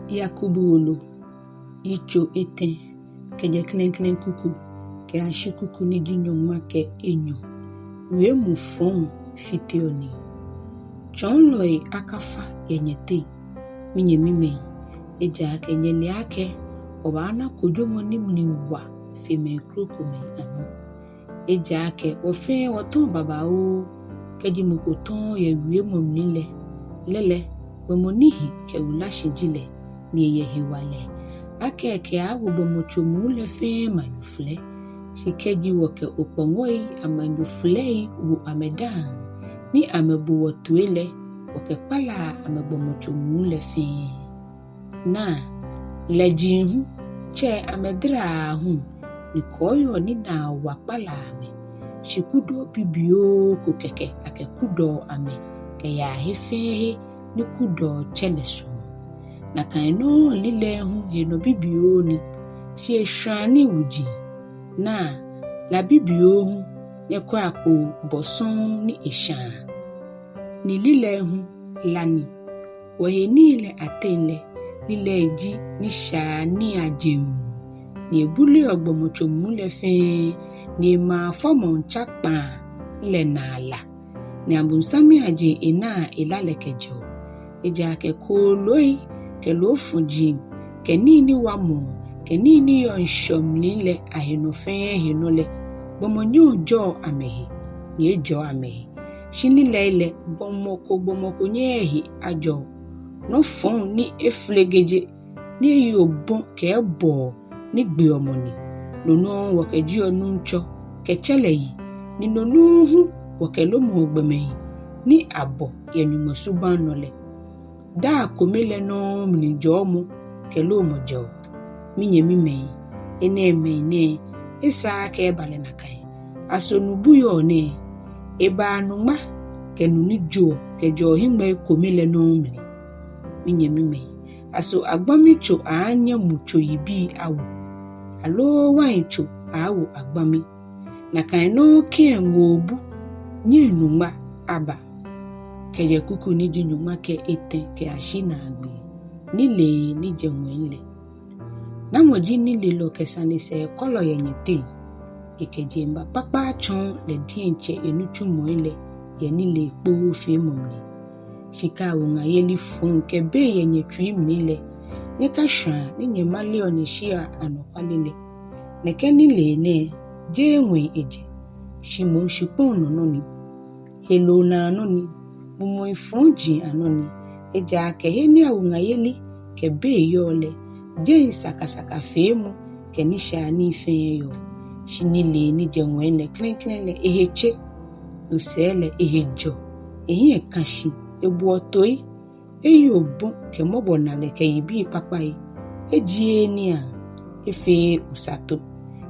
Yakobo Wolo, icho eten, ke je klen kuku, ke ashi kuku ni di Nyɔŋmɔ ke enyo. Wiemɔ fon fiteɔ ni. Chonloi akafa yenyete, nyɛmimɛi, eja ke nyɛliake, obana kojomo ni mniwa, feme krokome ano. Eja ke ofe waton babao, ke di mokoton ye wiemɔ Nilee, lele, wemonihi ke ulashi jile, ni yehiwale. Ake ke awu bomochomu le fe manufle. Shikeji woke opongoi amanyuflei wu amedan. Ni amebu wotuele, woke pala amebomochomu le fe. Na, lejinhu, che amedra hu, ni koyo ni na wakpala ame. Shikudo bibio kukeke ake kudo ame, ke ya hefehe ni kudo chelesu. Na kaino lile hu yeno bibio ni, shishiulɔi uji. Na, la bibio hu, nyɛkako boson ni eshan. Ni lile hu, lani, waye nile atele, lile eji ni sha ni ajemu. Ni ebuli ogbomochomu le fe, ni ma fomo nchakpa le nala. Ni ambunsami aje ina ilalekejo. Eja ke koloi, ke lofujin, ke nini wamo, ke nini yon shomnile ahenofe henole, bomonyo jo amehi, nye jo amehi. Shinilele bomoko nyehi ajo, no fon ni eflegeje, ni yobon ke ebo, ni gbiomoni, nono wake jio nuncho, ke cheleyi, ni nonuhu wake lomo gbemehi, ni abo yenyumo subanole. Da komele no mnijomo ke lomo jo. Nyɛmimɛi, enmity, isa ke bale na kai. Aso nubuyo ne, eba numa ke nunijo ke johinme komele no mni. Nyɛmimɛi, aso agbamicho anya mucho yibi awu. Alo wancho awu agbami. Na kai no ke ngobu, nye numa aba. Ke je kuku ni di Nyɔŋmɔ ke eten ke ashi anaagbee. Nilee ni je ŋwɛi. Na moji Nilee lo ke sani se kolo yenyete. Ikeje mba papa chon le dienche enuchu moile ye Nilee kpo fe momni. Shika wunga yeli fun ke be yenye Tsuishiŋmɛɛ. Nyɛkashwãa ni nyemale onishia anokwalele. Neke Nilee ne je ŋwɛi eje. Shimon shipon nononi. Hello na anoni. Mumo ifonji anoni. Eja ke heni awunga yeli ke be yole. Je saka femu ke nisha ni feyo. Shinile ni je ŋwɛi le klen le eheche. Usele ehejo. Ehi kashi. Ebuotoi. Eyobon ke mobonale ke yibi papai. Ejie ni an. Efe usato.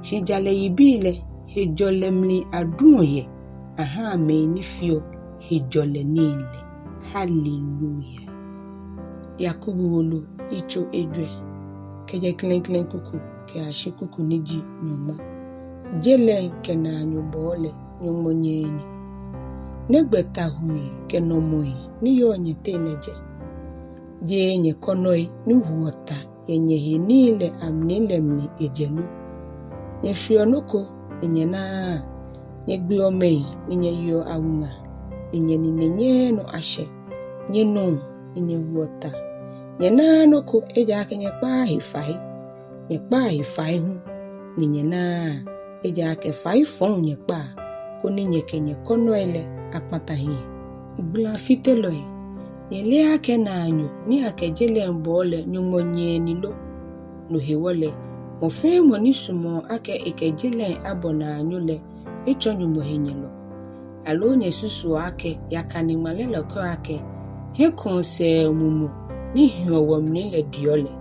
Shijale yibile. Hejole mli adunye. Aha me ni fio. Hejole nile. Hallelujah. Yakobo Wolo, icho edwe. Keje klen kuku, ke ashi kuku niji Nyɔŋmɔ. Jele ke naanyobɔɔ le Nyɔŋmɔ nyeni. Negbeta hui ke nomoi ni yo nyete neje. Je nye konoi ni huota ye nyehi nile amnile mni ejelu. Nye shionoko ni nyena. Nye gbiomei ni nye yo awunga. Ni nye no ashe. Nye no ni nye huota. Nyena no ko eja ke nye kpa hifai. Nye kpa hifai hu. Ni nyena eja ke fai fon nye kpa. Ko ni nye ke nye konoele akmata hie. Bula fiteɔi. Nye lea ke naanyo ni ake jele mbole Nyɔŋmɔ nyeni lo. No hewole. Mofe monisumo ake eke jele abona anyole. Echo Nyɔŋmɔ henyelo. Alo nye susu ake yakani malelo ko ake. He konse mumu. Ni hiyo Nilee diole.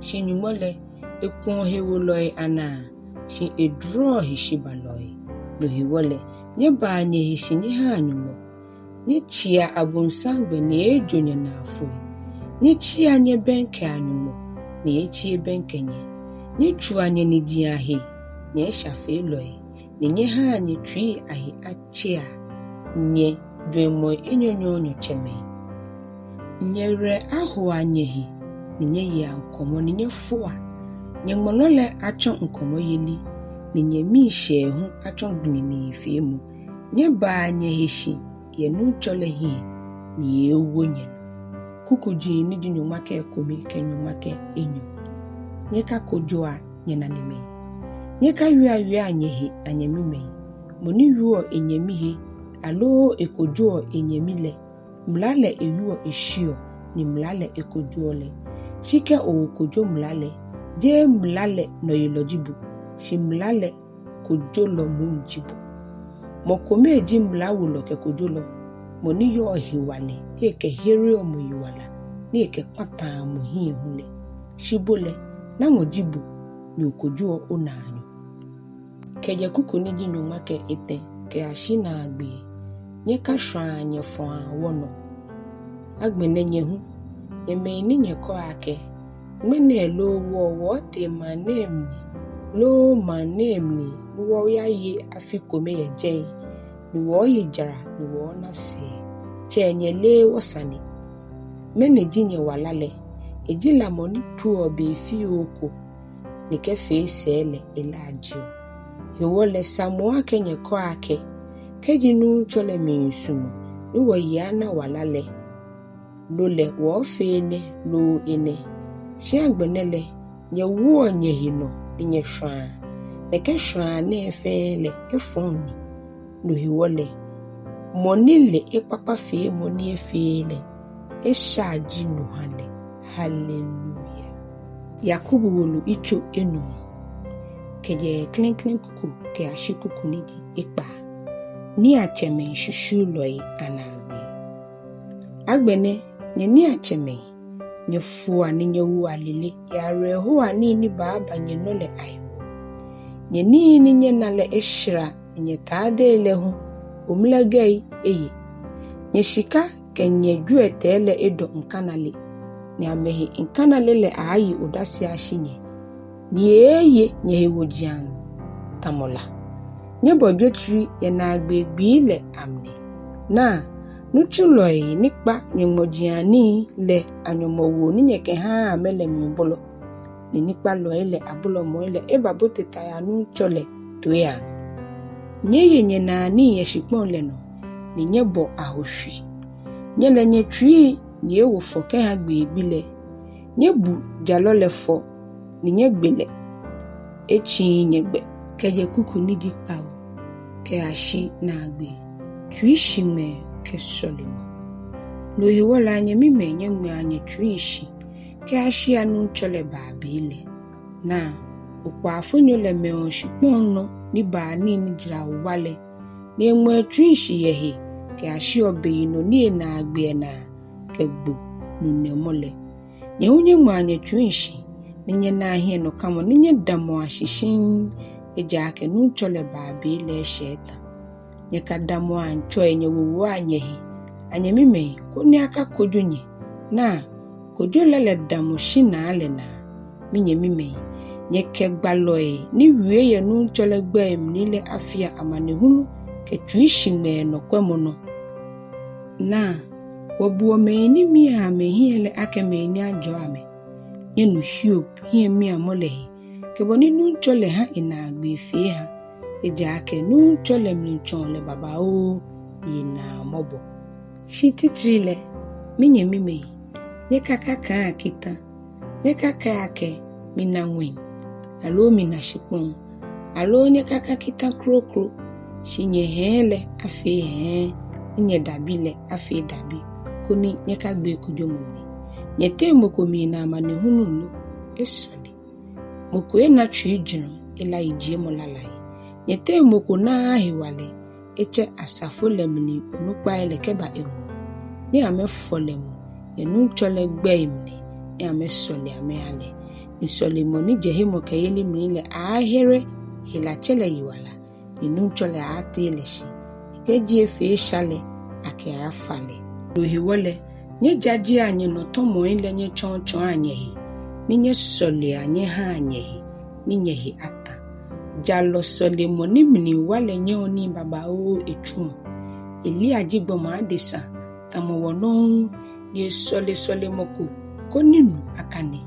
Shi Nyɔŋmɔ ekun hewoloi ana. Shi edro hishibaloi. No hewole. Nye ba nye hishi nye ha Nyɔŋmɔ. Nye chia abunsangbe ni ejo nye na afui. Nye chia nye benke Nyɔŋmɔ. Ni echie benke nye. Nye chua nye ni di ahe. Nye shafe loi. Ni nye ha nye tui ahe achia. Nye dwemo nyɛmɛi. Nyere aho anyehi. nyɛ yɛ nkɔmɔ nyɛ fɔ nyɛŋmɔ no le atwɔ nkɔmɔ yɛli nyɛ mi hyɛ ho atwɔ gbinini fie mu nyɛ baa nyɛ heshi yɛ no chɔle hi ni ewo nyɛ kuku ji ni di nyɔŋmɔ ke komi ke nyɔŋmɔ ke enyo Nyɛkakojoa nyɛnanemɛi Nyɛkashwãa nyɛhe anyɛmimɛi moni yuo enyɛmihe alo ekojoa enyɛmile mlale eyuo eshio ni mlale ekojole chike okojo mlale je mlale no yelojibu shi mlale kojolo munjibu mokome eji mlawulo ke kojolo moni yo hiwale ni ke herio mo yiwala ni ke kwata mo hihule shibole na mojibu ni okojo onanyo keje kuku ni ji nyɔŋmɔ ke ete ke ashina agbe Nyɛkashwãa nyɛfɔ wono agbene nyehu eme ni nyɛkɔ ake mene lo wo te manemni lo manemni wo ya ye afikome ye je ni wo ye jara ni wo na se che nyele wosani mene jinye walale ejila moni puo be fi oko ni ke fe sele elajio hewole samoa ke nyɛkɔ ake kejinu chole minsumu ni wo yana walale lole wo fene lo ene shi agbenele nye wo nye hino ni nye shwa Nyɛkashwãa ne fele efoni no hiwole monile epapa fe moni efele eshaji no hale hallelujah Yakobo Wolo icho enu keje clean kuku ke ashikuku nidi ekpa Niiatsɛmɛi shishiulɔi anaagbee agbene nye Niiatsɛmɛi nyɛfɔ ni nyɛwu alele yare ho ani ni baba nye no le ayo nye ni nyɛnale eshira nye taade le ho omlegei eye nye shika ke nye juetele edo nkanale ni amehe nkanale le ayi odasi ashinye ni eye nye hewojian tamola nye bodwetri anaagbee le amne na nuchuloi nikpa nyɛŋmɔjiani le anyɔmɔwo ni nyɛke ha amele mbolo ni nikpa loi le abulo mo le eba boteta ya nu chole toya nye ye nyɛnani yeshikpon le no ni nyɛbɔ ahohwi nye le nyɛtwi ni ewo fo ke ha gbegbi le nyɛbu jalo le fo ni nyɛgbele echi nyɛgbe keje kuku ni di pao ke ashi na agbe Tsuishiŋmɛɛ ke Sɔlemɔ lo hiwola nyɛmime nyɛŋmɛ anye Tsuishi ke ashi anu chole baabile na ukwafonyo le meo shikpon no ni baani ni jira wale ni enwe Tsuishi yehe ke ashi obeyino ni enaagbee na ke gbo nunemole nyehunye anye Tsuishi ni nyɛnaahie no kamo ni nyɛdamo ashishin ejake nu chole baabile sheta nyɛkadamo ancho enyewowo anyehi anyemime ko Nyɛkakojoa na kojo lele damo shina ale na minyemime nyɛkegbaloi ni wie ye nu chole gbe mnile afia amanehunu ke Tsuishiŋmɛɛ no kwemono na wobuo me ni mi a me hiele ake me ni ajo ame nyenu hiob hie mi amolehi ke boni nu chole ha enaagbee fie ha ejake nu chole mlinchon le baba o ni na mobo shititrile minyemime nyɛkakaka akita nyɛkakake mina ŋwɛi alo mina shikpon alo nyɛkakakita krokro shinye hele afi he nye dabile afi dabi koni nyɛkagbee kujomuni nyete moko mina manehunu lo esole moko ena twijino ela ijie molalai nyete moko na hiwale eche asafo lemni onukpa ele keba ewu ni ame folemo enu chole gbe imni ni ame sole ame ale ni Sɔlemɔ ni jehimo kayeli mnile ahere hilachele yiwala ni nu chole ate leshi ikeji efe shale ake afale lo hiwole nye jaji anye no tomo ile nye chonchon anyehi ni nye sole anye ha anyehi ni nyehi ata jalo Sɔlemɔ ni mni wale nye oni baba o echumo eli ajigbo ma adesa tamo wono ye Sɔlemɔ ko ko ninu akane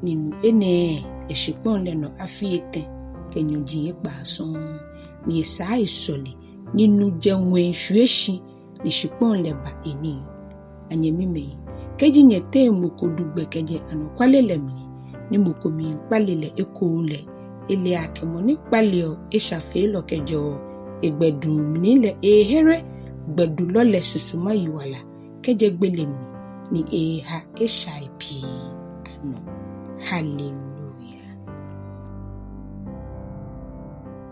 ninu ene eshikpon le no afiete kenyo jinye kpason ni saa isole ninu je ŋwɛi hwɛshi ni shikpon le ba eni anyemimei keji nyete moko dugbe keje anokwale le mi ni moko mi kpale le ekounle ele akemo ni kpale eshafe lo kejo egbedum ni le ehere gbedu lo le susuma yiwala keje gbele mi ni eha eshaipi ano hallelujah.